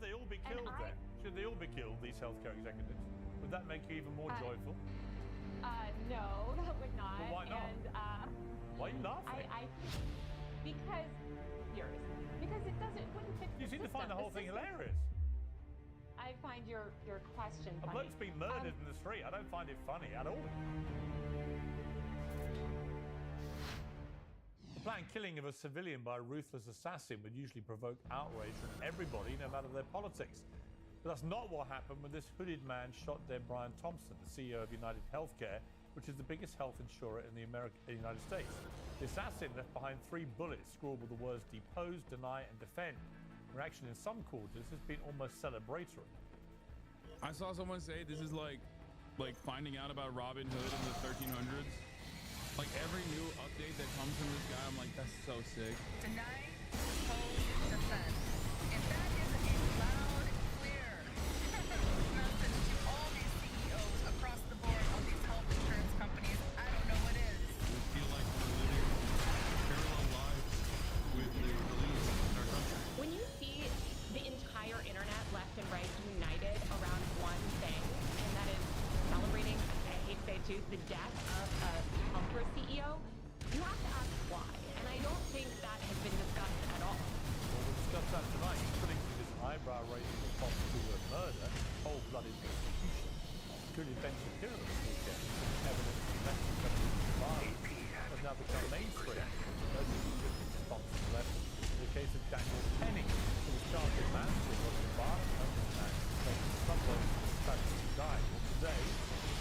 Should they all be killed then? Should they all be killed, these healthcare executives? Would that make you even more joyful? No, that would not. But why not? And, why are you laughing? Because it wouldn't fix the You seem to system. find the whole thing hilarious. I find your question A funny. bloke's been murdered in the street. I don't find it funny at all. The planned killing of a civilian by a ruthless assassin would usually provoke outrage from everybody, no matter their politics. But that's not what happened when this hooded man shot dead Brian Thompson, the CEO of United Healthcare, which is the biggest health insurer in the United States. The assassin left behind 3 bullets scrawled with the words depose, deny, and defend. Reaction in some quarters has been almost celebratory. I saw someone say this is like finding out about Robin Hood in the 1300s. Like every new update that comes from this guy, I'm like, that's so sick. Deny, depose, defend. And that is a loud, clear message to all these CEOs across the board of these health insurance companies. I don't know what is. We feel like we're living parallel lives with the police in our country. When you see the entire internet, left and right, united around one thing, and that is celebrating, I hate to say it too, the death of a healthcare CEO, you have to ask why. And I don't think that has been discussed at all. Well, we'll discuss that tonight, including this eyebrow-raising response to a murder, cold-blooded execution. Including Ben Shapiro this weekend, evidence of domestic violence has now become mainstream. Emergency responses left in the case of Daniel Penny, who was charged with manslaughter of a violent man taking subway tragically died. Well, today,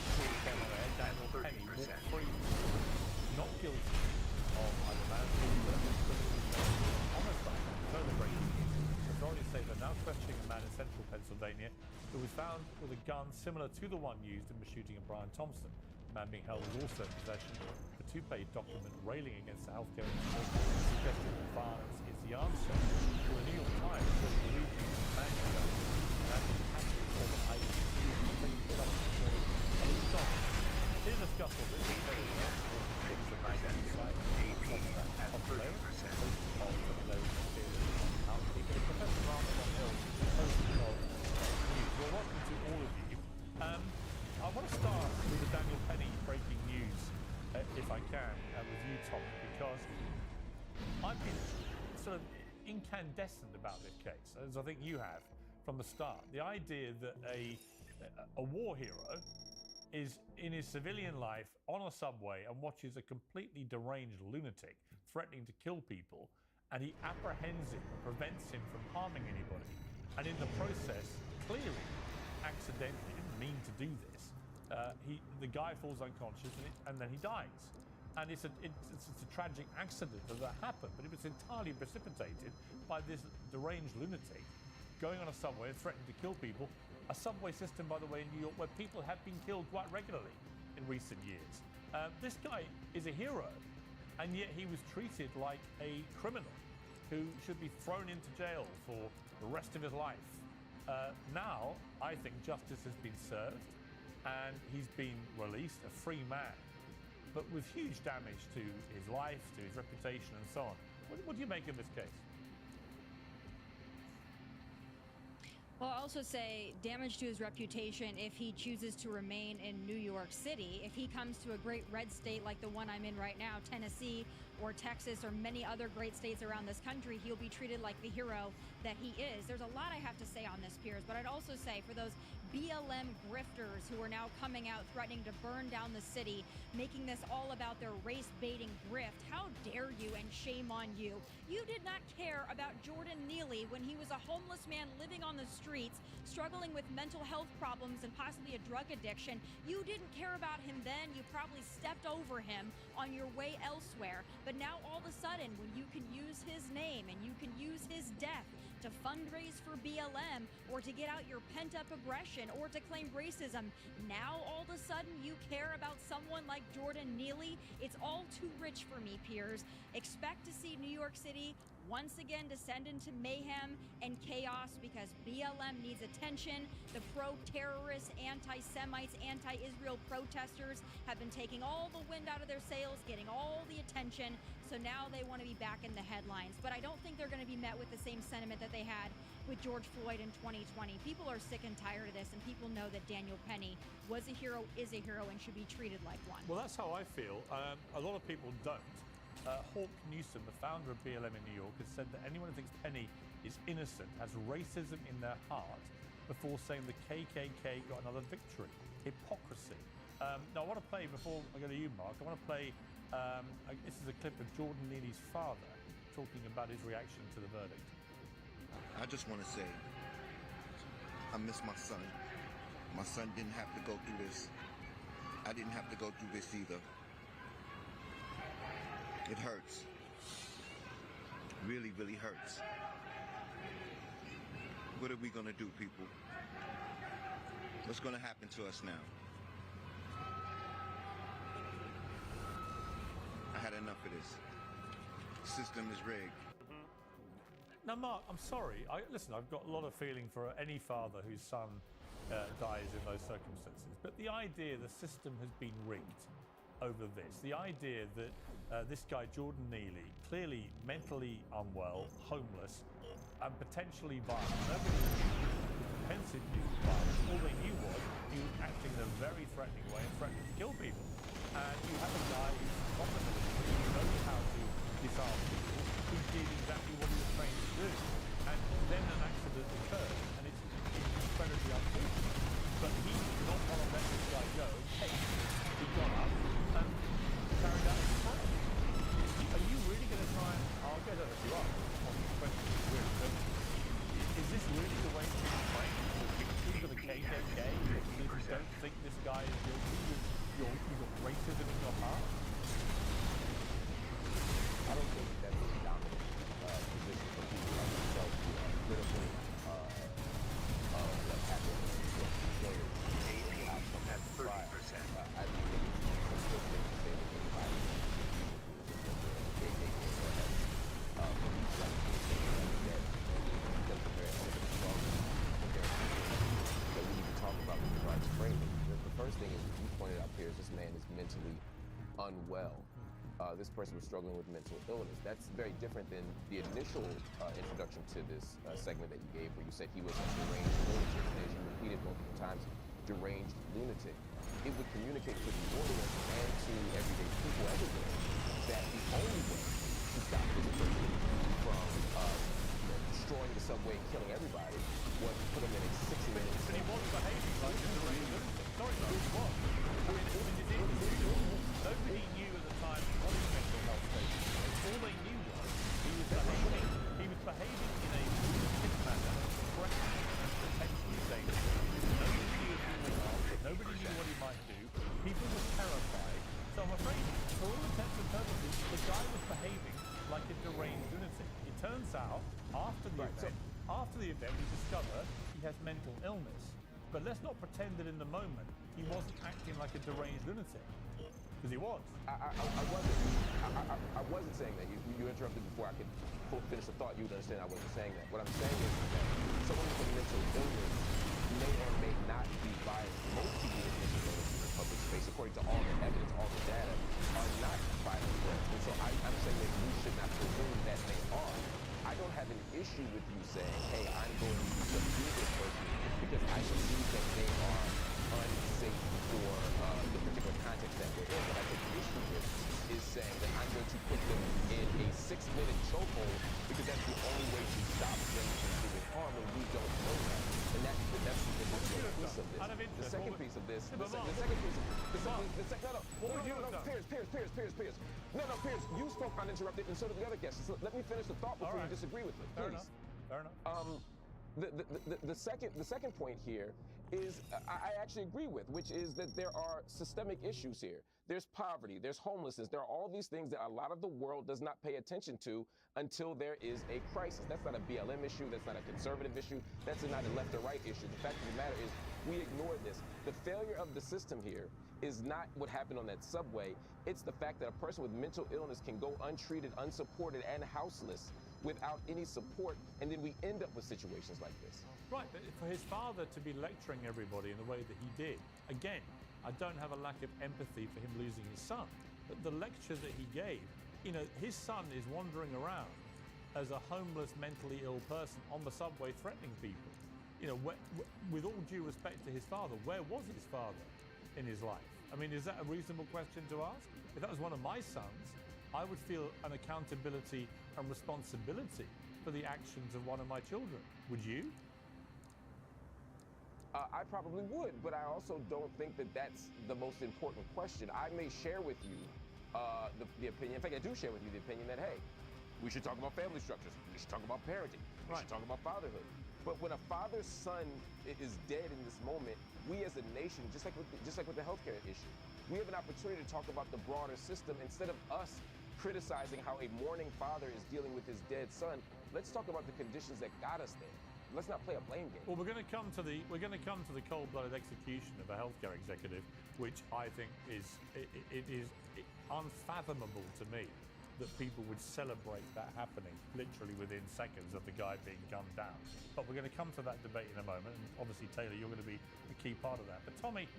before we came on air, Daniel Penny walked free, not guilty of either manslaughter or homicide. Further breaking news. Authorities say they're now questioning a man in central Pennsylvania who was found with a gun similar to the one used in the shooting of Brian Thompson. The man being held was also in possession of a 2-page document railing against the healthcare industry, suggesting that violence is the answer. For the New York Times, the region of Manchester and actually captured former in the scuffle, this is very well. Things are back inside. Professor Martin Hill, host of News. Well, welcome to all of you. I want to start with the Daniel Penny breaking news, if I can, with you, Tom, because I've been sort of incandescent about this case, as I think you have from the start. The idea that a war hero is in his civilian life on a subway and watches a completely deranged lunatic threatening to kill people, and he apprehends him and prevents him from harming anybody, and in the process, clearly, accidentally, didn't mean to do this, the guy falls unconscious and then he dies. And it's a tragic accident that happened, but it was entirely precipitated by this deranged lunatic going on a subway and threatening to kill people. A subway system, by the way, in New York, where people have been killed quite regularly in recent years. This guy is a hero, and yet he was treated like a criminal who should be thrown into jail for the rest of his life. Now, I think justice has been served, and he's been released, a free man, but with huge damage to his life, to his reputation, and so on. What do you make of this case? Well, I'll also say damage to his reputation if he chooses to remain in New York City. If he comes to a great red state like the one I'm in right now, Tennessee or Texas or many other great states around this country, he'll be treated like the hero that he is. There's a lot I have to say on this, Piers, but I'd also say for those BLM grifters who are now coming out threatening to burn down the city, making this all about their race-baiting grift, how dare you, and shame on you. You did not care about Jordan Neely when he was a homeless man living on the streets, struggling with mental health problems and possibly a drug addiction. You didn't care about him then. You probably stepped over him on your way elsewhere. But now all of a sudden, when you can use his name and you can use his death to fundraise for BLM or to get out your pent-up aggression or to claim racism, now all of a sudden you care about someone like Jordan Neely? It's all too rich for me, Piers. Expect to see New York City once again descend into mayhem and chaos because BLM needs attention. The pro-terrorists, anti-Semites, anti-Israel protesters have been taking all the wind out of their sails, getting all the attention, so now they want to be back in the headlines. But I don't think they're going to be met with the same sentiment that they had with George Floyd in 2020. People are sick and tired of this, and people know that Daniel Penny was a hero, is a hero, and should be treated like one. Well, that's how I feel. A lot of people don't. Hawk Newsom, the founder of BLM in New York, has said that anyone who thinks Penny is innocent has racism in their heart before saying the KKK got another victory. Hypocrisy. Now, I want to play, before I go to you, Mark, I want to play, this is a clip of Jordan Neely's father talking about his reaction to the verdict. I just want to say, I miss my son. My son didn't have to go through this. I didn't have to go through this either. It hurts. Really, really hurts. What are we going to do, people? What's going to happen to us now? I had enough of this. The system is rigged. Now, Mark, I'm sorry. Listen, I've got a lot of feeling for any father whose son dies in those circumstances. But the idea the system has been rigged over this, the idea that this guy, Jordan Neely, clearly mentally unwell, homeless, and potentially violent. Nobody knew the propensity to be violent. All they knew was he was acting in a very threatening way and threatening to kill people. And you have a guy who's competent, who knows how to disarm people, who did exactly what he was trained to do. And then an accident occurred, and it's incredibly unfortunate. But he did not want to let this guy go. Hey, he got up and carried out his plan. Are you really going to try and argue? I don't know if you are on this question. Really, but is this really the way to fight the victory for the KKK? If you don't think this guy is guilty, you've got racism in your heart? I don't think that's a dominant position for people like myself who are critical of what happened with lawyers. The outcome of the trial. I don't think it's consistent to say that anybody who is a KKK or has beliefs like this that because of their strong that we need to talk about with regards to framing. The first thing is, you pointed out, Piers, this man is mentally unwell. This person was struggling with mental illness. That's very different than the initial introduction to this segment that you gave, where you said he was a deranged lunatic. And as you repeated multiple times, deranged lunatic. It would communicate to the audience and to everyday people everywhere that the only way to stop this person from destroying the subway and killing everybody was to put him in a 60-minute... But he was behaving like a deranged lunatic. Sorry, no, he was. Nobody knew at the time what his mental health state was. All they knew was he was behaving in a lunatic manner, threatening and potentially dangerous. Nobody knew if he was armed, nobody knew what he might do. People were terrified. So I'm afraid, for all intents and purposes, the guy was behaving like a deranged lunatic. It turns out, after the event, we discover he has mental illness. But let's not pretend that in the moment he wasn't acting like a deranged lunatic. Because he was. I wasn't saying that. You interrupted before I could finish the thought. You would understand I wasn't saying that. What I'm saying is that someone with a mental illness may or may not be biased. Most people with mental illness in the public space, according to all the evidence, all the data, are not violent threats. And so I'm saying that we should not presume that they are. I don't have an issue with you saying, hey, I'm going to subdue this person because I believe that they are unsafe for the particular context that they're in. What I take the issue with is saying that I'm going to put them in a 6-minute chokehold because that's the only way to stop them from doing harm, and we don't know that. And that's the additional piece of this. The second piece of this, Piers. No, Piers, you spoke uninterrupted, and so did the other guests. So let me finish the thought before you disagree with me, please. Fair enough. The second point here is I actually agree with, which is that there are systemic issues here. There's poverty, there's homelessness, there are all these things that a lot of the world does not pay attention to until there is a crisis. That's not a BLM issue, that's not a conservative issue, that's not a left or right issue. The fact of the matter is we ignore this. The failure of the system here is not what happened on that subway. It's the fact that a person with mental illness can go untreated, unsupported, and houseless without any support, and then we end up with situations like this. Right, but for his father to be lecturing everybody in the way that he did, again, I don't have a lack of empathy for him losing his son. But the lecture that he gave, you know, his son is wandering around as a homeless, mentally ill person on the subway threatening people. You know, with all due respect to his father, where was his father in his life? I mean, is that a reasonable question to ask? If that was one of my sons, I would feel an accountability and responsibility for the actions of one of my children. Would you? I probably would, but I also don't think that that's the most important question. I may share with you the opinion. In fact, I do share with you the opinion that, hey, we should talk about family structures. We should talk about parenting. We should talk about fatherhood. But when a father's son is dead in this moment, we as a nation, just like with the healthcare issue, we have an opportunity to talk about the broader system instead of us criticizing how a mourning father is dealing with his dead son. Let's talk about the conditions that got us there. Let's not play a blame game. Well, we're going to come to the cold-blooded execution of a healthcare executive, which I think is unfathomable to me that people would celebrate that happening literally within seconds of the guy being gunned down. But we're going to come to that debate in a moment, and obviously, Taylor, you're going to be a key part of that. But Tommy,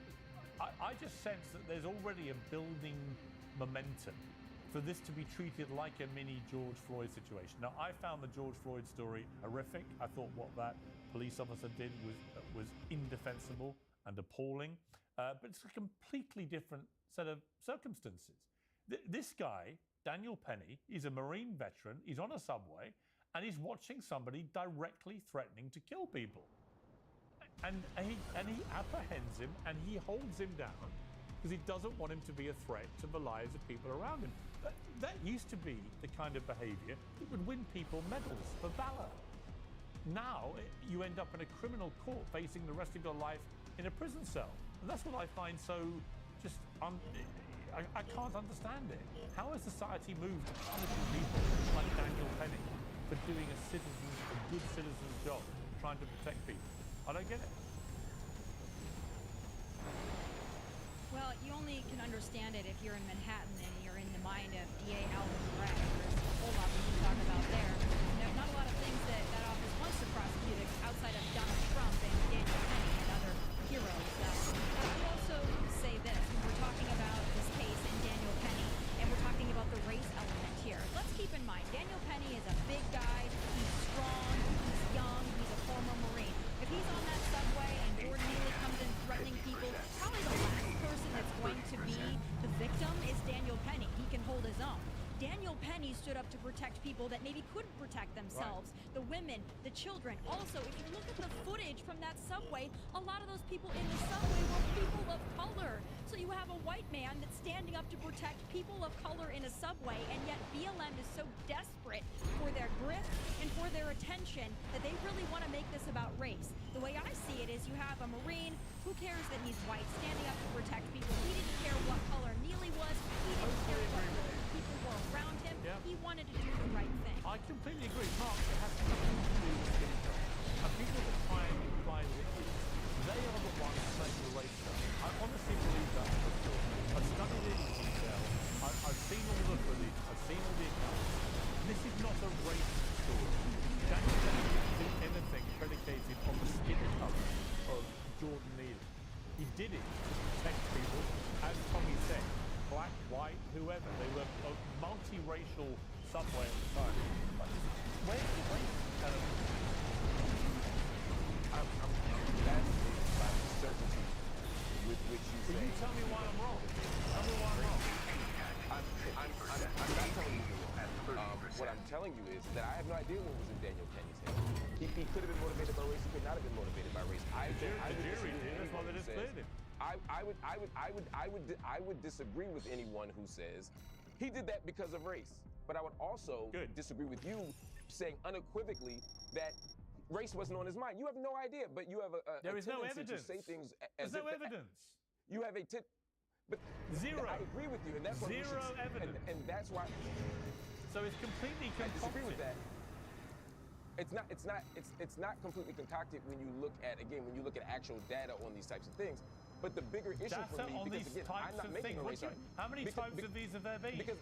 I just sense that there's already a building momentum for this to be treated like a mini George Floyd situation. Now, I found the George Floyd story horrific. I thought what that police officer did was indefensible and appalling. But it's a completely different set of circumstances. This guy, Daniel Penny, is a Marine veteran. He's on a subway, and he's watching somebody directly threatening to kill people. And he apprehends him, and he holds him down because he doesn't want him to be a threat to the lives of people around him. That used to be the kind of behavior that would win people medals for valor. Now you end up in a criminal court facing the rest of your life in a prison cell. And that's what I find so just, I can't understand it. How has society moved to punishing people like Daniel Penny for doing a good citizen's job, trying to protect people? I don't get it. Well, you only can understand it if you're in Manhattan and you're in the mind of DA Alvin Bragg. There's a whole lot we can talk about there. And there's not a lot of things that office wants to prosecute outside of Donald Trump and Daniel Penny and other heroes. But I would also say this, when we're talking about this case and Daniel Penny, and we're talking about the race element here, let's keep in mind, Daniel Penny is a big guy, he's strong, he's young, he's a former Marine. If he's on that subway and Jordan Neely comes in threatening people, probably the last person that's going to be the victim is Daniel Penny. He can hold his own. Daniel Penny stood up to protect people that maybe couldn't protect themselves, the women, the children. Also, if you look at the footage from that subway, a lot of those people in the subway were people of color. So you have a white man that's standing up to protect people of color in a subway, and yet BLM is so desperate for their grift and for their attention that they really want to make this about race. The way I see it is you have a Marine, who cares that he's white, standing up to protect people. He didn't care what color Neely was. He didn't care what color people were around him. Yeah. He wanted to do the right thing. I completely agree. Mark, it has nothing to do with skin color. And people that try and imply that it is, they are the ones saying the race stuff. I honestly believe that for sure. I've studied it in detail. I've seen all the footage. I've seen all the accounts. This is not a race story. Daniel Penny didn't do anything predicated on the skin color of Jordan Neely. He did it to protect people, as Tommy said, black, white, whoever. They were a multiracial subway at the time. But where's the race element? I'm fascinated by the certainty with which you say. Will you tell me why I'm wrong? Tell me why I'm wrong. I'm not telling you you're wrong. What I'm telling you is that I have no idea what was in Daniel Penny's head. He could have been motivated by race. He could not have been motivated by race. The jury did. That's why they just cleared him. I would disagree with anyone who says he did that because of race. But I would also disagree with you saying unequivocally that race wasn't on his mind. You have no idea, but you have there is no tendency evidence. to say things There's as no if evidence. You have a but zero. I agree with you, and that's what zero evidence. And that's why. So it's completely concocted. I disagree with that. It's not completely concocted when you look at actual data on these types of things. But the bigger issue Data for me, on because these again, types I'm not of making things. a race How many types of these have there been? Because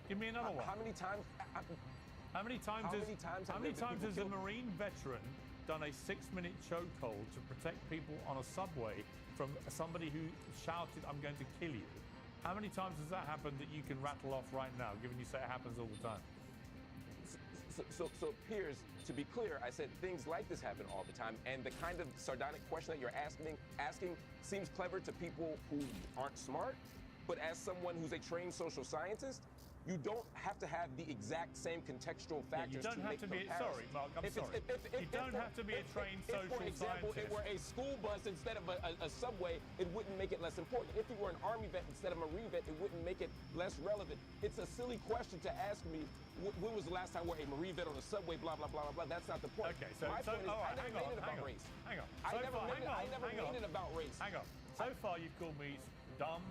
give me another one. How many times? How many times How has, many times how have many there been times people has a killed? Marine veteran done a 6-minute chokehold to protect people on a subway from somebody who shouted, "I'm going to kill you"? How many times has that happened that you can rattle off right now, given you say it happens all the time? So Piers, to be clear, I said things like this happen all the time, and the kind of sardonic question that you're asking seems clever to people who aren't smart, but as someone who's a trained social scientist, you don't have to have the exact same contextual factors you don't to have make to be. comparisons. Sorry, Mark. I'm sorry. You don't have to be a trained If, social for example, scientist. it were a school bus instead of a subway, it wouldn't make it less important. If you were an Army vet instead of a Marine vet, it wouldn't make it less relevant. It's a silly question to ask me, when was the last time we're a Marine vet on a subway, blah, blah, blah, blah, blah. That's not the point. Okay, so My point is, all right, I never made it about race. Hang on. I never made it about race. Hang on. So far, you've called me dumb,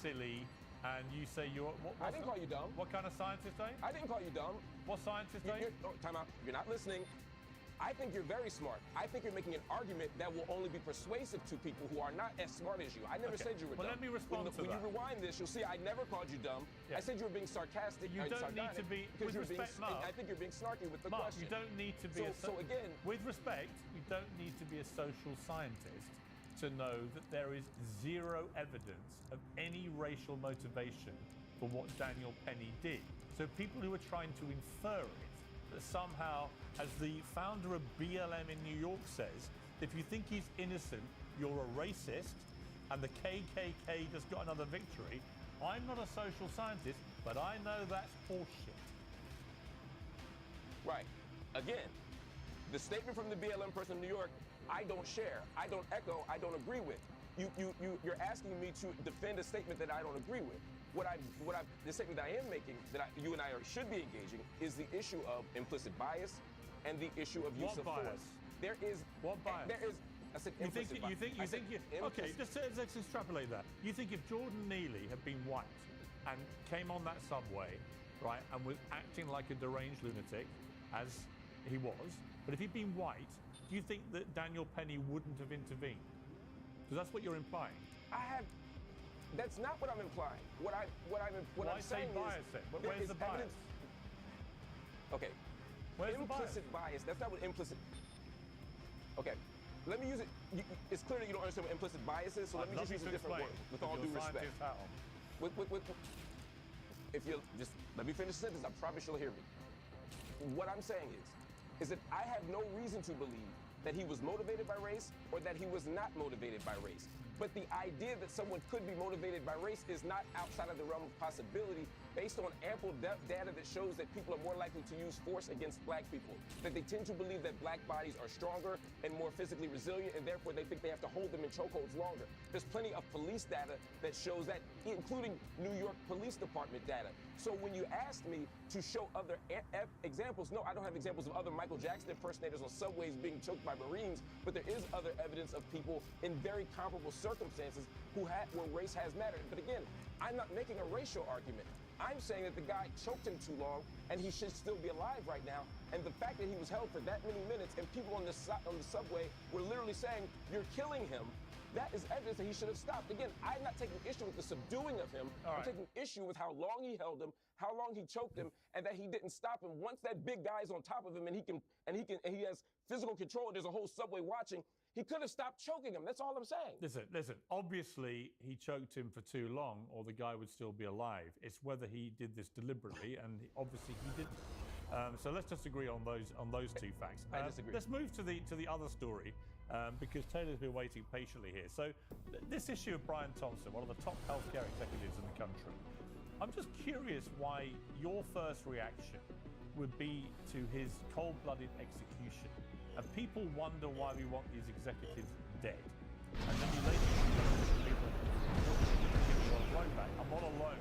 silly, and you say you're. I didn't call you dumb. What kind of scientist are you? I didn't call you dumb. What scientist are you? Time out. You're not listening. I think you're very smart. I think you're making an argument that will only be persuasive to people who are not as smart as you. I never Okay. said you were Well, dumb. let me respond to when that. you rewind this, you'll see I never called you dumb. Yeah. I said you were being sarcastic You and don't need sardonic to be- because with you're being. respect, Mark. I think you're being snarky with the Mark, question. you don't need to be So again, with respect, you don't need to be a social scientist to know that there is zero evidence of any racial motivation for what Daniel Penny did. So people who are trying to infer it, that somehow, as the founder of BLM in New York says, if you think he's innocent, you're a racist, and the KKK just got another victory. I'm not a social scientist, but I know that's horseshit. right. Again, the statement from the BLM person in New York, I don't share, I don't echo, I don't agree with. You're asking me to defend a statement that I don't agree with. The statement that I am making, that you and I should be engaging, is the issue of implicit bias and the issue of use What of bias? force. There is What bias? There is. I said You implicit think bias. you think I you said think you okay? implicit- Let's extrapolate that. You think if Jordan Neely had been white and came on that subway, right, and was acting like a deranged lunatic, as he was, but if he'd been white, do you think that Daniel Penny wouldn't have intervened? Because that's what you're implying. That's not what I'm implying. What Why I'm say saying bias is then? But there where's is the bias? evidence- Okay. Where's the bias? Implicit bias. That's not what implicit. Okay. Let me use it. It's clear that you don't understand what implicit bias is, so let I'd me love just use you a to different explain word, with all your due respect. scientist hat on. If you just let me finish the sentence, I promise you'll hear me. What I'm saying is that I have no reason to believe that he was motivated by race or that he was not motivated by race. But the idea that someone could be motivated by race is not outside of the realm of possibility based on ample data that shows that people are more likely to use force against black people, that they tend to believe that black bodies are stronger and more physically resilient, and therefore they think they have to hold them in chokeholds longer. There's plenty of police data that shows that, including New York Police Department data. So when you asked me to show other examples, no, I don't have examples of other Michael Jackson impersonators on subways being choked by Marines, but there is other evidence of people in very comparable circumstances where race has mattered. But again, I'm not making a racial argument. I'm saying that the guy choked him too long and he should still be alive right now. And the fact that he was held for that many minutes and people on the subway were literally saying, "You're killing him," that is evidence that he should have stopped. Again, I'm not taking issue with the subduing of him. All I'm right. taking issue with how long he held him, how long he choked him, and that he didn't stop him. Once that big guy's on top of him and he has physical control, and there's a whole subway watching, he could have stopped choking him. That's all I'm saying. Listen. Obviously, he choked him for too long, or the guy would still be alive. It's whether he did this deliberately, and obviously he didn't. So let's just agree on those two facts. I disagree. Let's move to the other story, because Taylor's been waiting patiently here. So this issue of Brian Thompson, one of the top healthcare executives in the country. I'm just curious why your first reaction would be to his cold-blooded execution. And people wonder why we want these executives dead. And then you later people give a lot of blowing back. I'm not alone,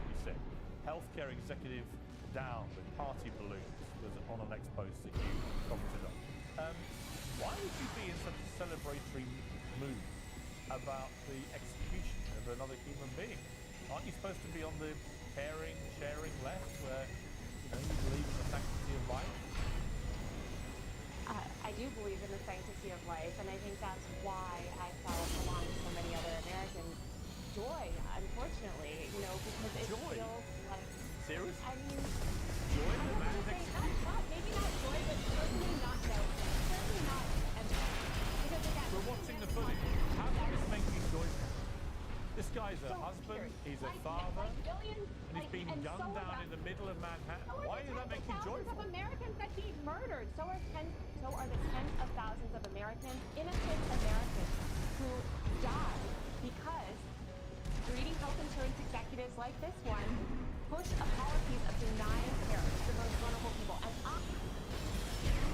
he said. Healthcare executive down with party balloons was on an ex post that you commented on. Why would you be in such a celebratory mood about the execution of another human being? Aren't you supposed to be on the caring, sharing left, where you believe in the sanctity of life? I do believe in the sanctity of life, and I think that's why I felt, along with so many other Americans, joy, unfortunately, because it Joy? feels like... Seriously? I mean, Joy? I He's a So husband, weird. he's a Like, father, billions, and he's being and gunned so are down the- in the middle of Manhattan. So are Why the does that make you tens of thousands joyful? of Americans that he murdered. So are the tens of thousands of Americans, innocent Americans, who died because greedy health insurance executives like this one push a policies of denying care to the most vulnerable people. And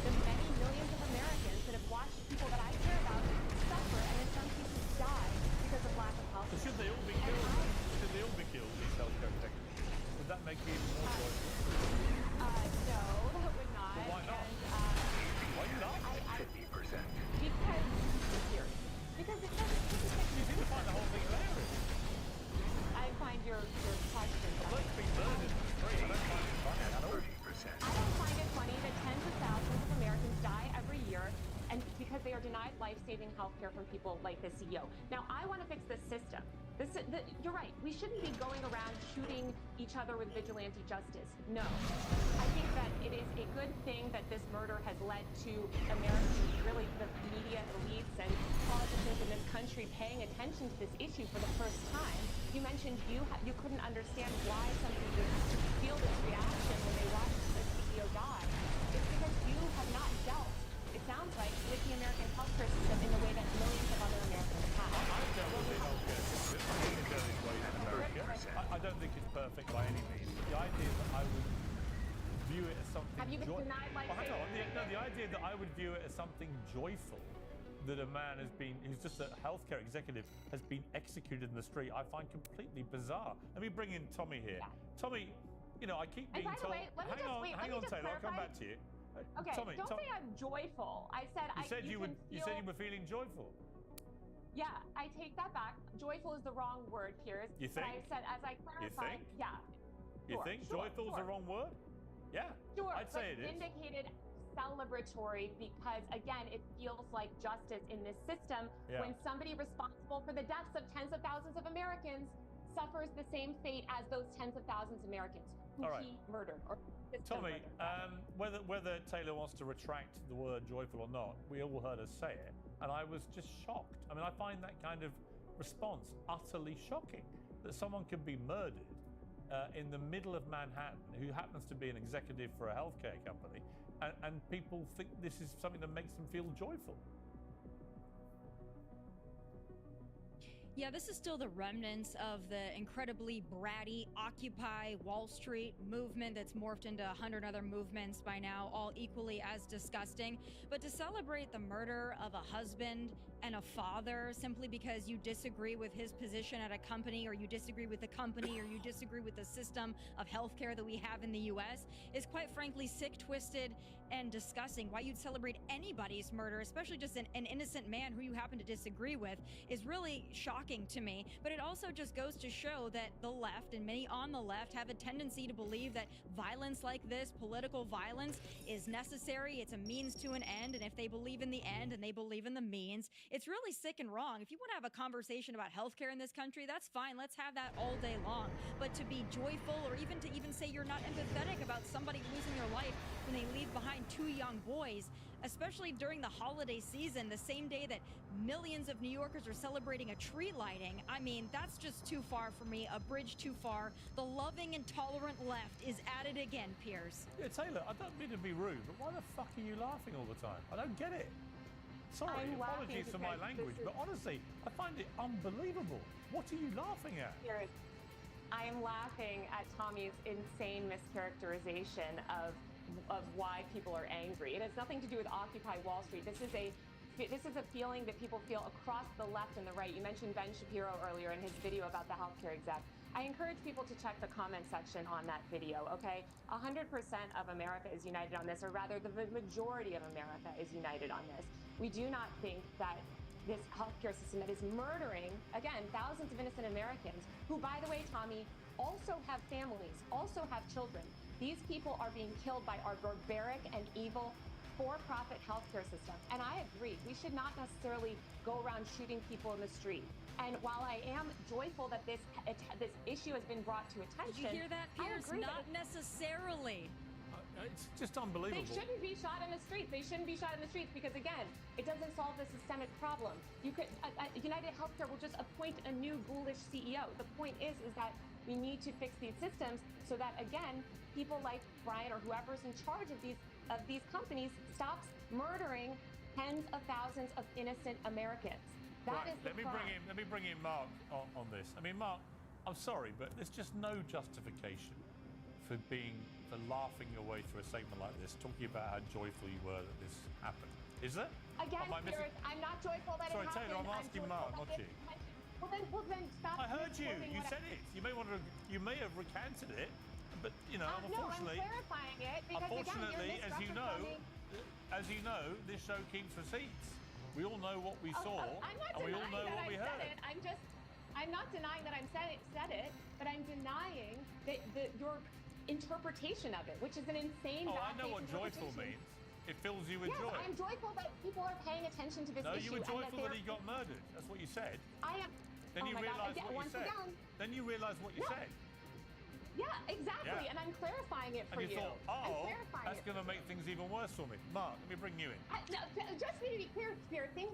the many millions of Americans that have watched people that I care about suffer and in some cases die because of lack of health So care. should they all be And killed? I- Should they all be killed, these healthcare executives? Would that make you even more joyful? No, that would not. Well, why not? And, Why you not? because here, because it doesn't. You seem to find the whole thing hilarious. I find your question. A bloke's been murdered in the street. I don't find it funny at all. I don't find it funny that tens of thousands of Americans die every year, and because they are denied life-saving health care from people like the CEO. Now, I want to fix this system. You're right. We shouldn't be going around shooting each other with vigilante justice. No. I think that it is a good thing that this murder has led to Americans, really the media elites and politicians in this country paying attention to this issue for the first time. You mentioned you couldn't understand why somebody would feel this reaction when they watched the CEO die. It's because you have not dealt, it sounds like, with the American healthcare system in the way that millions of other Americans have. I've dealt with the healthcare system. I think it's various ways in America. I don't think it's perfect by any means. But the idea that I would view it as something Have you been denied Well, hang on. life-saving The idea that I would view it as something joyful that a man who's just a healthcare executive, has been executed in the street, I find completely bizarre. Let me bring in Tommy here. Yeah. Tommy, I keep And being by the told. way, let me hang on, just Taylor. I'll come clarify. back to you. Okay, Tommy, don't say I'm joyful. I said you said you can were feeling joyful. Yeah, I take that back. Joyful is the wrong word, Piers. You But think? I said, as I clarified, think? yeah. You Sure, think sure, joyful is sure. the wrong word? Yeah. Sure, I'd say it but is. vindicated, celebratory, because again, it feels like justice in this system Yeah. when somebody responsible for the deaths of tens of thousands of Americans suffers the same fate as those tens of thousands of Americans who All right. he murdered or his system Tommy, murdered. whether Taylor wants to retract the word joyful or not, we all heard her say it, and I was just shocked. I mean, I find that kind of response utterly shocking, that someone could be murdered in the middle of Manhattan, who happens to be an executive for a healthcare company, and people think this is something that makes them feel joyful. Yeah, this is still the remnants of the incredibly bratty Occupy Wall Street movement that's morphed into 100 other movements by now, all equally as disgusting. But to celebrate the murder of a husband and a father simply because you disagree with his position at a company, or you disagree with the company, or you disagree with the system of healthcare that we have in the US is quite frankly sick, twisted, and disgusting. Why you'd celebrate anybody's murder, especially just an innocent man who you happen to disagree with, is really shocking to me. But it also just goes to show that the left, and many on the left, have a tendency to believe that violence like this, political violence, is necessary. It's a means to an end. And if they believe in the end and they believe in the means, it's really sick and wrong. If you want to have a conversation about healthcare in this country, that's fine. Let's have that all day long. But to be joyful, or even to say you're not empathetic about somebody losing their life when they leave behind two young boys, especially during the holiday season, the same day that millions of New Yorkers are celebrating a tree lighting, I mean, that's just too far for me, a bridge too far. The loving and tolerant left is at it again, Piers. Yeah, Taylor, I don't mean to be rude, but why the fuck are you laughing all the time? I don't get it. Sorry, I'm laughing apologies for my because language, this is- but honestly, I find it unbelievable. What are you laughing at? Piers, I am laughing at Tommy's insane mischaracterization of why people are angry. It has nothing to do with Occupy Wall Street. This is a feeling that people feel across the left and the right. You mentioned Ben Shapiro earlier in his video about the healthcare exec. I encourage people to check the comment section on that video, okay? 100% of America is united on this, or rather the majority of America is united on this. We do not think that this healthcare system that is murdering, again, thousands of innocent Americans, who, by the way, Tommy, also have families, also have children. These people are being killed by our barbaric and evil for-profit healthcare system. And I agree, we should not necessarily go around shooting people in the street. And while I am joyful that this issue has been brought to attention, Did you hear that, I Piers? agree Not necessarily. It's just unbelievable. They shouldn't be shot in the streets. They shouldn't be shot in the streets because, again, it doesn't solve the systemic problem. You could United Healthcare will just appoint a new ghoulish CEO. The point is that we need to fix these systems so that, again, people like Brian or whoever's in charge of these companies stops murdering tens of thousands of innocent Americans. That is the crime. Let me bring in Mark on this. I mean, Mark, I'm sorry, but there's just no justification for laughing your way through a segment like this, talking about how joyful you were that this happened. Is there? Again, Spirit, I'm not joyful that Sorry, it happened. Taylor, I'm asking Mark, not you. Well then stop. I heard you. misquoting You what said it. You may have recanted it, but unfortunately, no, I'm clarifying it because unfortunately, again, you're as you know, this show keeps receipts. We all know what we saw, I'm not and we all denying know that what we I heard. said it. I'm not denying that I said it, but I'm denying your interpretation of it, which is an insane. I know bad what faith joyful interpretation. means. It fills you with Yes, joy. I'm joyful that people are paying attention to this No, issue. you were joyful and that he got murdered. That's what you said. I am. Then you realised what you once said. Again, Then you realised what you said. Yeah, exactly. Yeah. And I'm clarifying it for And you thought, I'm clarifying that's it. going to make things even worse for me. Mark, let me bring you in. Just for me to be clear, things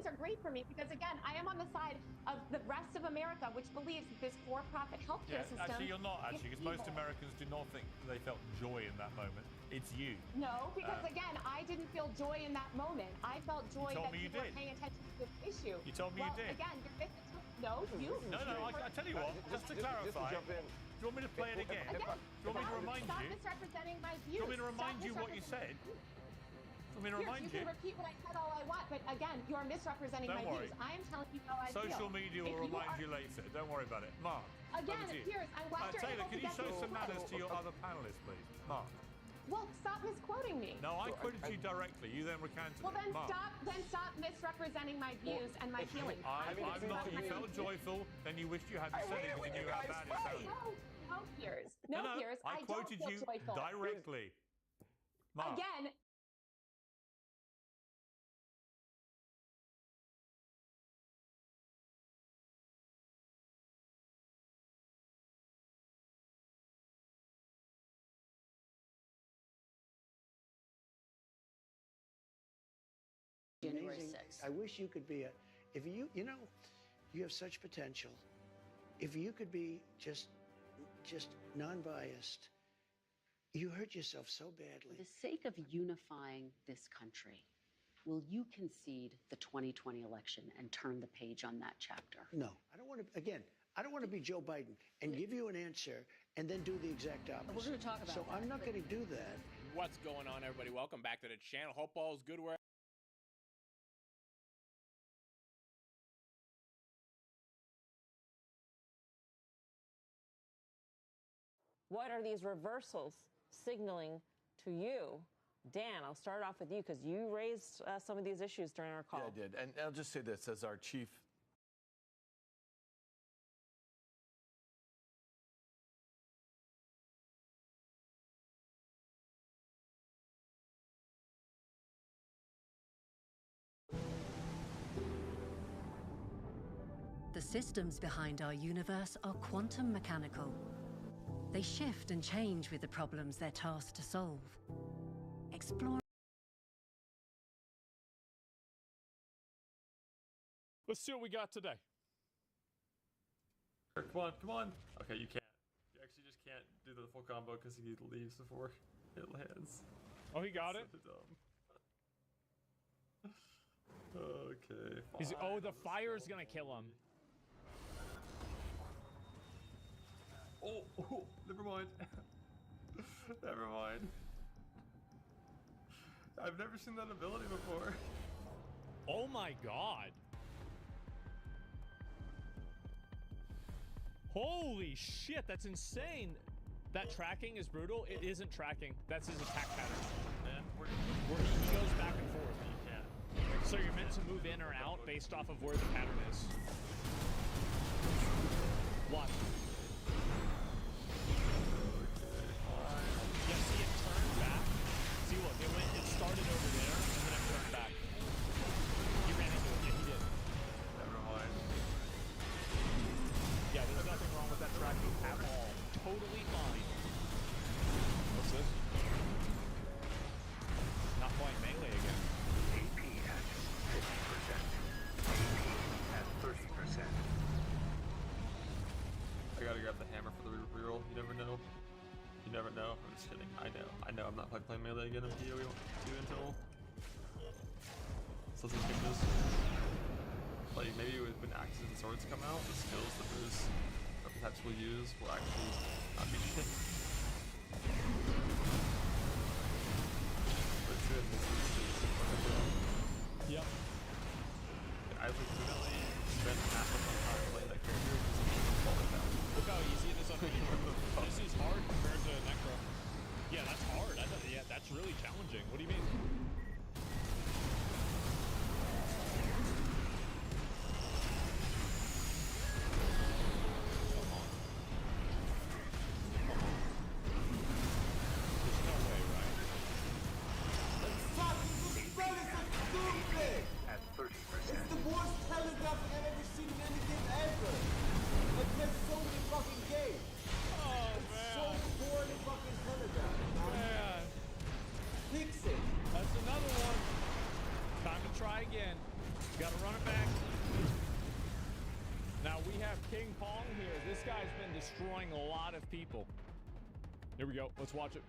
are great for me because, again, I am on the side of the rest of America, which believes that this for-profit healthcare system. Actually, you're not, because most Americans do not think they felt joy in that moment. It's you. No, because, again, I didn't feel joy in that moment. I felt joy that me you people did. were paying attention to this issue. You told me you did. Again, no, you. No, I tell you what, just to clarify, jump in. do you want me to play it again? Do you want me to remind Stop you? misrepresenting my Do views. you want me to remind you what you said? Do you want me to remind you? You can repeat what I said all I want, but again, you're misrepresenting my views. I am telling you how I feel. Social media will remind you later. Don't worry about it. Mark. Again, Piers, I'm glad you're Taylor, able can to you get show this some right. manners to your other panelists, please? Mark. Well, stop misquoting me. No, I quoted you directly. You then recanted Well, it. then Mark. stop misrepresenting my views and my feelings. I'm not. You felt joyful, then you wished you hadn't said it because you knew how bad it sounded. No, Piers. No, Piers. I quoted don't you feel joyful. directly. Mark. Again. January 6th. I wish you could be if you you have such potential. If you could be just non-biased, you hurt yourself so badly. For the sake of unifying this country, will you concede the 2020 election and turn the page on that chapter? No, I don't want to, I don't want to be Joe Biden and give you an answer and then do the exact opposite. We're going to talk about So that. I'm not going to do that. What's going on, everybody? Welcome back to the channel. Hope all is good where What are these reversals signaling to you? Dan, I'll start off with you because you raised some of these issues during our call. Yeah, I did. And I'll just say this as our chief. The systems behind our universe are quantum mechanical. They shift and change with the problems they're tasked to solve. Explore. Let's see what we got today. Come on. Okay, you can't. You actually just can't do the full combo because he leaves before it lands. Oh, he got it? So dumb. Okay. Oh, the fire's gonna kill him. Oh, never mind. Never mind. I've never seen that ability before. Oh my god. Holy shit, that's insane. That tracking is brutal. It isn't tracking. That's his attack pattern. Yeah, Where he goes back and forth. So you're meant to move in or out based off of where the pattern is. Watch. Yeah, see it turned back. See, look, it started over there, and then it turned back. He ran into it. Yeah, he did. Never mind. Yeah, there's nothing wrong with that tracking at all. Totally fine. What's this? Just kidding. I know. I'm not playing melee again in PoE 2 until some changes. Like maybe when axes and swords come out, the skills that those types will use will actually not be shit. But two and this is Yep. I legitimately spent half of my time playing that character because he can fall it down. Look how easy it is on This is hard compared to Necro. Yeah, that's hard. Yeah, that's really challenging. What do you mean? At 30%. It's the worst telegraph I've ever seen in anything ever. Like, that's so many fucking games. Oh, it's man. so poorly fucking telegraphed. Man. Fix it. That's another one. Time to try again. Gotta run it back. Now we have King Pong here. This guy's been destroying a lot of people. Here we go. Let's watch it.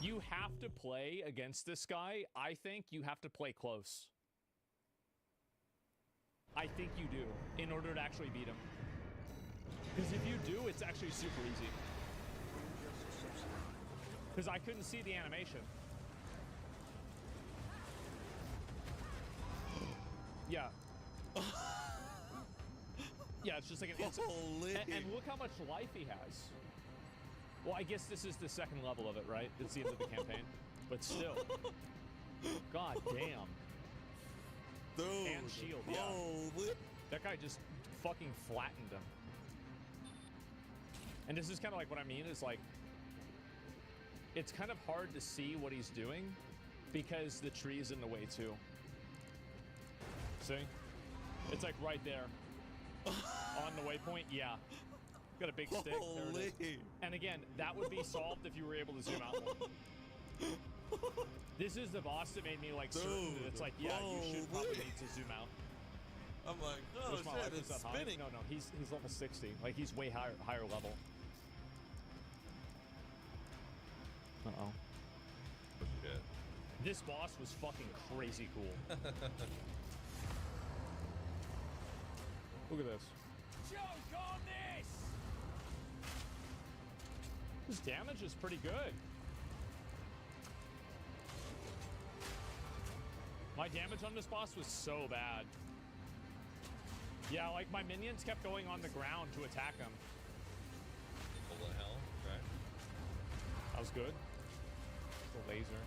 You have to play against this guy. I think you have to play close. I think you do, in order to actually beat him. Because if you do, it's actually super easy. Because I couldn't see the animation. Yeah. Yeah, it's just like an instant. And look how much life he has. Well, I guess this is the second level of it, right? It's the end of the campaign. But still. God damn. Dude. And shield, yeah. Holy. That guy just fucking flattened him. And this is kind of like what I mean is like, it's kind of hard to see what he's doing because the tree's in the way too. See? It's like right there. On the waypoint, yeah. Got a big stick. There it is. And again, that would be solved if you were able to zoom out more. This is the boss that made me like certain that it's like, yeah, you should probably need to zoom out. I'm like, oh Wish my shit, life was it's that high. spinning. No, he's level 60. Like he's way higher level. Uh-oh. Oh, shit. This boss was fucking crazy cool. Look at this. Choke on this! His damage is pretty good. My damage on this boss was so bad. Yeah, like my minions kept going on the ground to attack him. What the hell? Okay. That was good. The laser.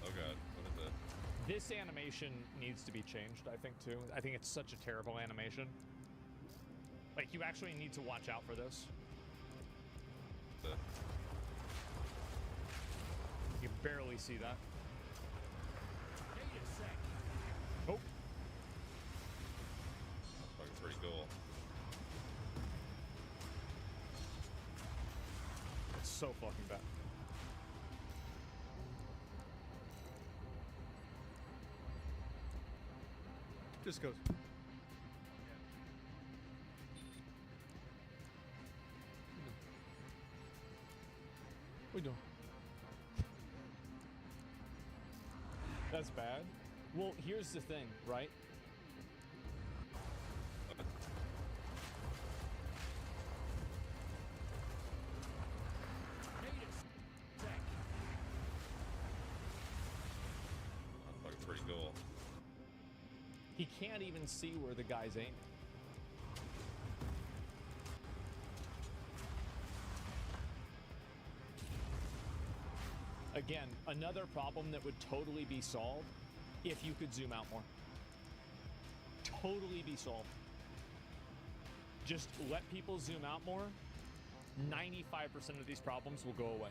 Oh god, what is it? This animation needs to be changed, I think, too. I think it's such a terrible animation. Like, you actually need to watch out for this. You can barely see that. Oh. That's pretty cool. It's so fucking bad. Just goes. What we doing? That's bad. Well, here's the thing, right? That's pretty cool. He can't even see where the guy's aiming. Again, another problem that would totally be solved if you could zoom out more. Totally be solved. Just let people zoom out more. 95% of these problems will go away.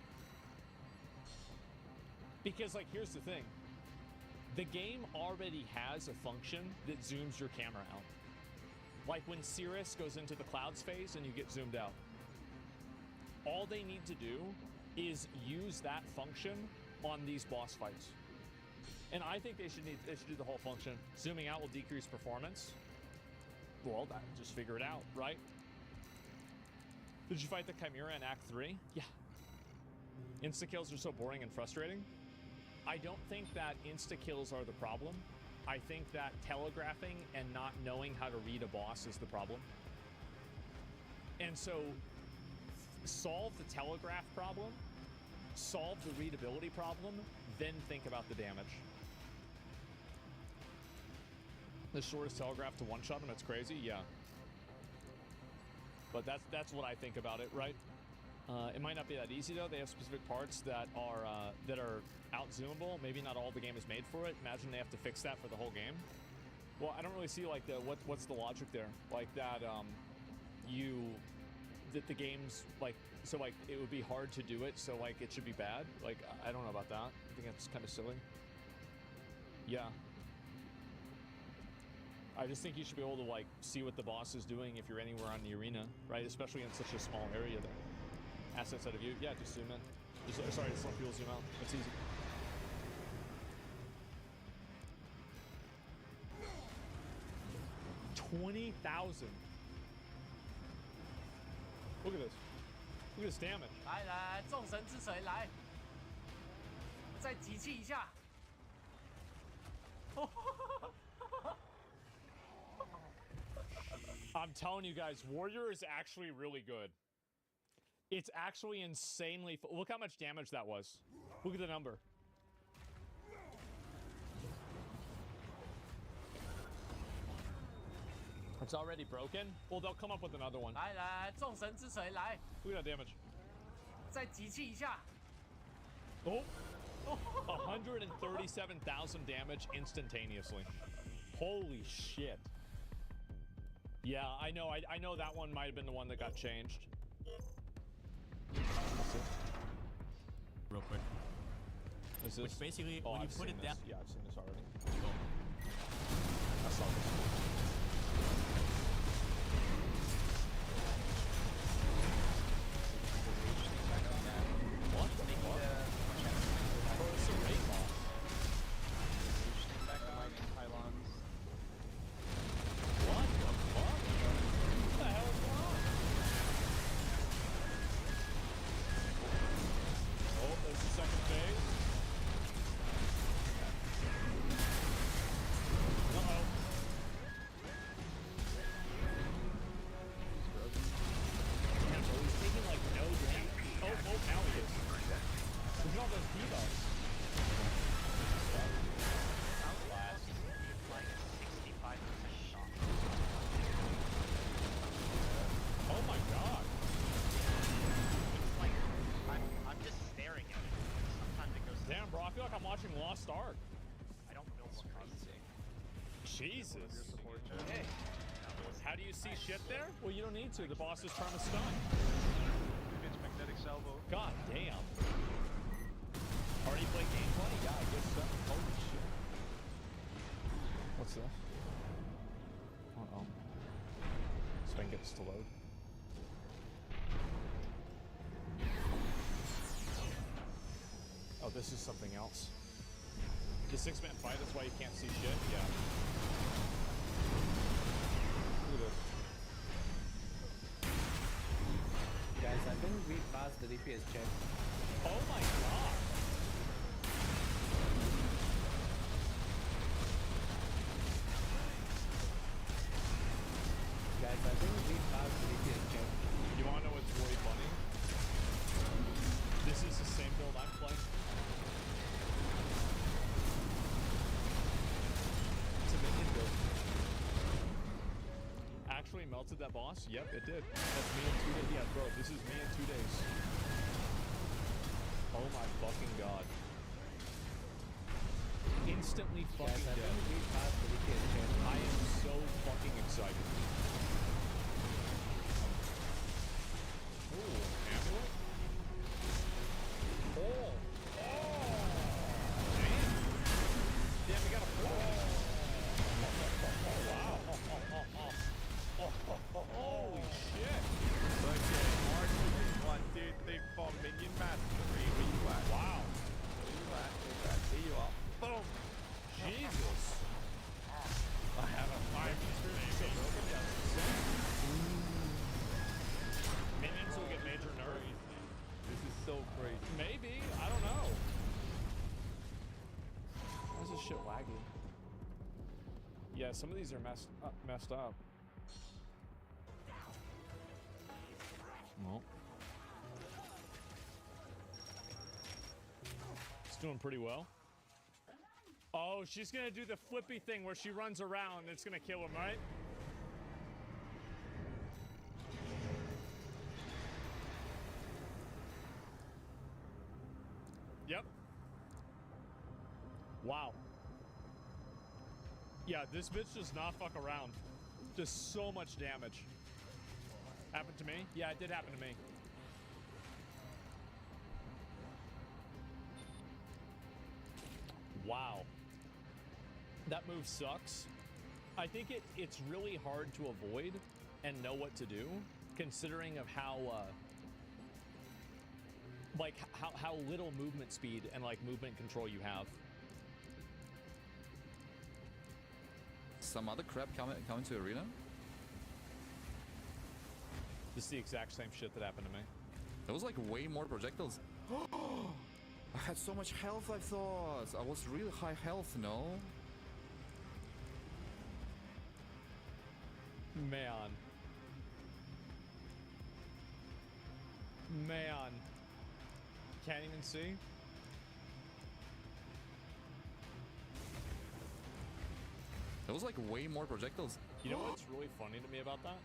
Because, like, here's the thing. The game already has a function that zooms your camera out. Like when Cirrus goes into the clouds phase and you get zoomed out. All they need to do is use that function on these boss fights. And I think they should do the whole function. Zooming out will decrease performance. Well, just figure it out, right? Did you fight the Chimera in Act 3? Yeah. Insta-kills are so boring and frustrating. I don't think that insta-kills are the problem. I think that telegraphing and not knowing how to read a boss is the problem. And so, solve the telegraph problem, solve the readability problem, then think about the damage. The shortest telegraph to one-shot him, that's crazy, yeah. But that's what I think about it, right? It might not be that easy though. They have specific parts that are out-zoomable. Maybe not all the game is made for it. Imagine they have to fix that for the whole game. Well, I don't really see like what's the logic there? Like that the game's like, so like it would be hard to do it, so like it should be bad. Like I don't know about that. I think that's kind of silly. Yeah. I just think you should be able to like see what the boss is doing if you're anywhere on the arena, right? Especially in such a small area there. Assets out of view. Yeah, just zoom in. Sorry, just let people zoom out. It's easy. $20,000. Look at this. Look at this damage. 来来，众神之锤来，再集气一下。I'm telling you guys, Warrior is actually really good. It's actually insanely... Look how much damage that was. Look at the number. It's already broken? Well, they'll come up with another one. 来来，众神之锤来， Look at that damage. 再集气一下。 Oh! 137,000 damage instantaneously. Holy shit. Yeah, I know. I know that one might have been the one that got changed. Real quick. Is this? Which basically, when you put it down. Yeah, I've seen this already. I saw this. What? Oh, it's a raid boss. What the fuck? What the hell is going on? Oh, there's the second phase. Uh-oh. Yeah, bro, he's taking like no damage. Oh, now he is. Look at all those debuffs. Outlast. Like 65% shot. Oh my god. It's like I'm just staring at it. Sometimes it goes. Damn, bro, I feel like I'm watching Lost Ark. I don't know what crazy. Jesus. Hey. How do you see shit there? Well, you don't need to. The boss is trying to stun. Magnetic salvo. God damn. Already played game 20? Yeah, I guess so. Holy shit. What's this? Uh-oh. So I can get this to load. Oh, this is something else. The 6-man fight, that's why you can't see shit? Yeah. Look at this. Guys, I think we passed the DPS check. Oh my god! Guys, I think we passed the DPS check. You wanna know what's really funny? This is the same build I'm playing. It's a minion build. Actually melted that boss? Yep, it did. That's me in 2 days. Yeah, bro, this is me in 2 days. Oh my fucking god. Instantly fucking Guys, I dead. think we passed the DPS check. I am so fucking excited. Ooh, amulet? Oh! Damn! Damn, we got a wow! Holy shit! Okay, Mark, 1, 2, 3, 4, minion mastery. Where you at? Wow! Where you at? There you are. Boom! Jesus! I have a 5 baby. laggy. Yeah, some of these are messed up. Well, it's doing pretty well. Oh, she's gonna do the flippy thing where she runs around and it's gonna kill him, right? Yep. Wow. Yeah, this bitch does not fuck around. Just so much damage. Happened to me? Yeah, it did happen to me. Wow. That move sucks. I think it's really hard to avoid and know what to do, considering of how how little movement speed and like movement control you have. Some other crap coming to arena? This is the exact same shit that happened to me. There was like way more projectiles. I had so much health, I thought. I was really high health, no? Man. Man. Can't even see. There was like way more projectiles. You know what's really funny to me about that?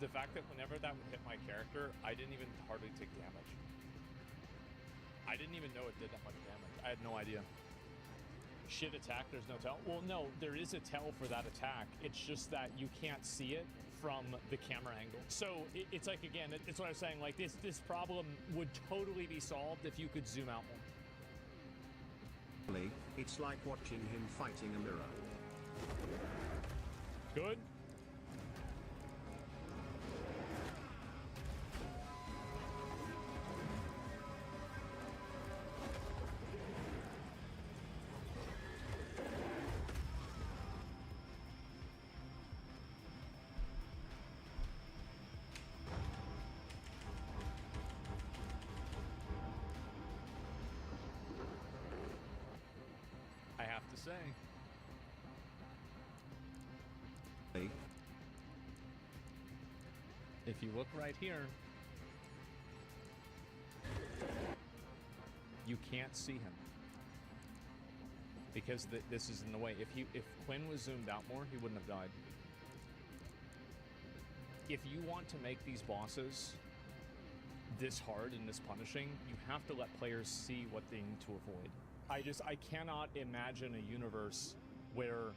The fact that whenever that would hit my character, I didn't even hardly take damage. I didn't even know it did that much damage. I had no idea. Shit attack, there's no tell. Well, no, there is a tell for that attack. It's just that you can't see it from the camera angle. So it's like, again, it's what I was saying, like this problem would totally be solved if you could zoom out more. It's like watching him fighting a mirror. Good. I have to say. If you look right here, you can't see him because this is in the way. If Quinn was zoomed out more, he wouldn't have died. If you want to make these bosses this hard and this punishing, you have to let players see what they need to avoid. I cannot imagine a universe where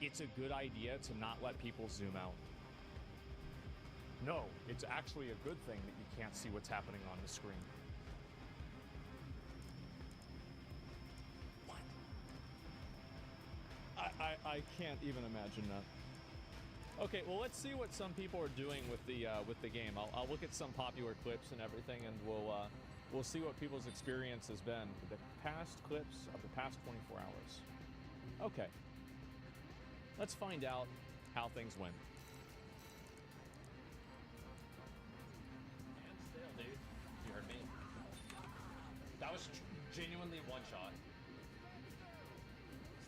it's a good idea to not let people zoom out. No, it's actually a good thing that you can't see what's happening on the screen. What? I can't even imagine that. Okay, well, let's see what some people are doing with the game. I'll look at some popular clips and everything, and we'll see what people's experience has been for the past clips of the past 24 hours. Okay. Let's find out how things went. Stand still, dude. You heard me. That was genuinely one shot.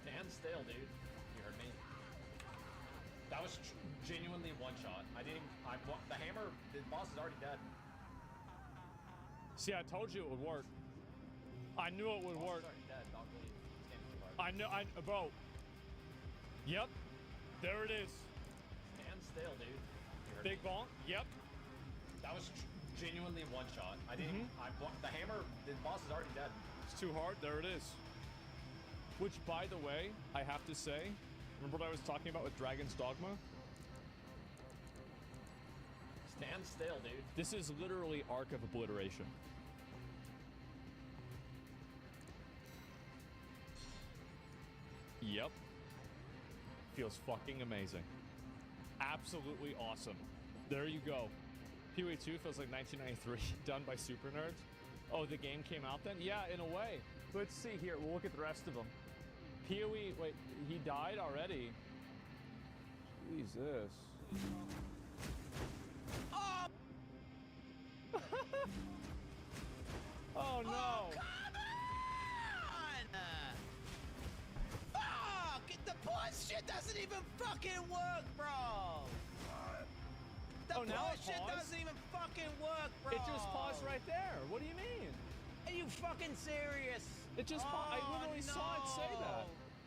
Stand still, dude. You heard me. That was genuinely one shot. The hammer, the boss is already dead. See, I told you it would work. I knew it would work. Bro. Yep. There it is. Stand still, dude. Big bonk. Yep. That was genuinely one shot. The hammer, the boss is already dead. It's too hard. There it is. Which, by the way, I have to say, remember what I was talking about with Dragon's Dogma? Stand still, dude. This is literally Arc of Obliteration. Yep. Feels fucking amazing. Absolutely awesome. There you go. PoE 2 feels like 1993, done by super nerds. Oh, the game came out then? Yeah, in a way. Let's see here. We'll look at the rest of them. PoE, wait, he died already? Jesus. Oh! Oh no! Oh, come on! It doesn't even fucking work, bro. The Oh, now it bullshit paused? doesn't even fucking work, bro. It just paused right there. What do you mean? Are you fucking serious? It just paused. I literally saw it say that.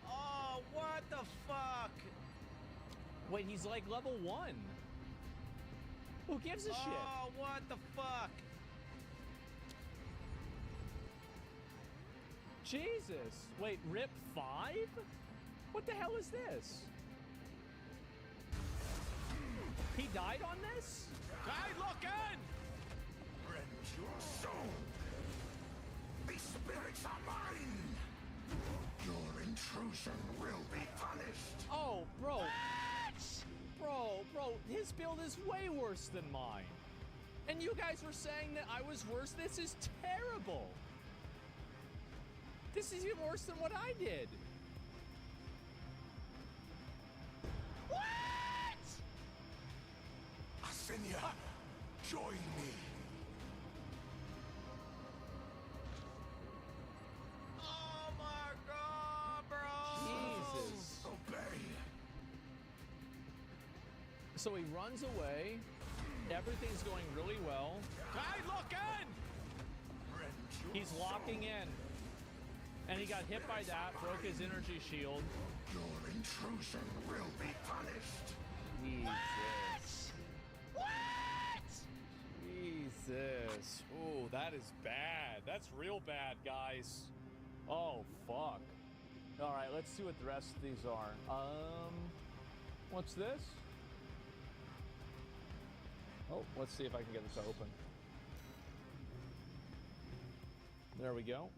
Oh, what the fuck? Wait, he's like level 1. Who gives a shit? Oh, what the fuck? Jesus. Wait, Rip 5? What the hell is this? He died on this? Hey, look in! Rend your soul. These spirits are mine. Your intrusion will be punished. Oh, bro. Bro, his build is way worse than mine. And you guys were saying that I was worse? This is terrible. This is even worse than what I did. What? Arsenia, join me. Oh my god, bro! Jesus. Obey. So he runs away. Everything's going really well. Hey, look in! He's locking in. And he got hit by that, broke his energy shield. Your intrusion will be punished. Jesus. What? Jesus. Oh, that is bad. That's real bad, guys. Oh, fuck. All right, let's see what the rest of these are. What's this? Oh, let's see if I can get this open. There we go.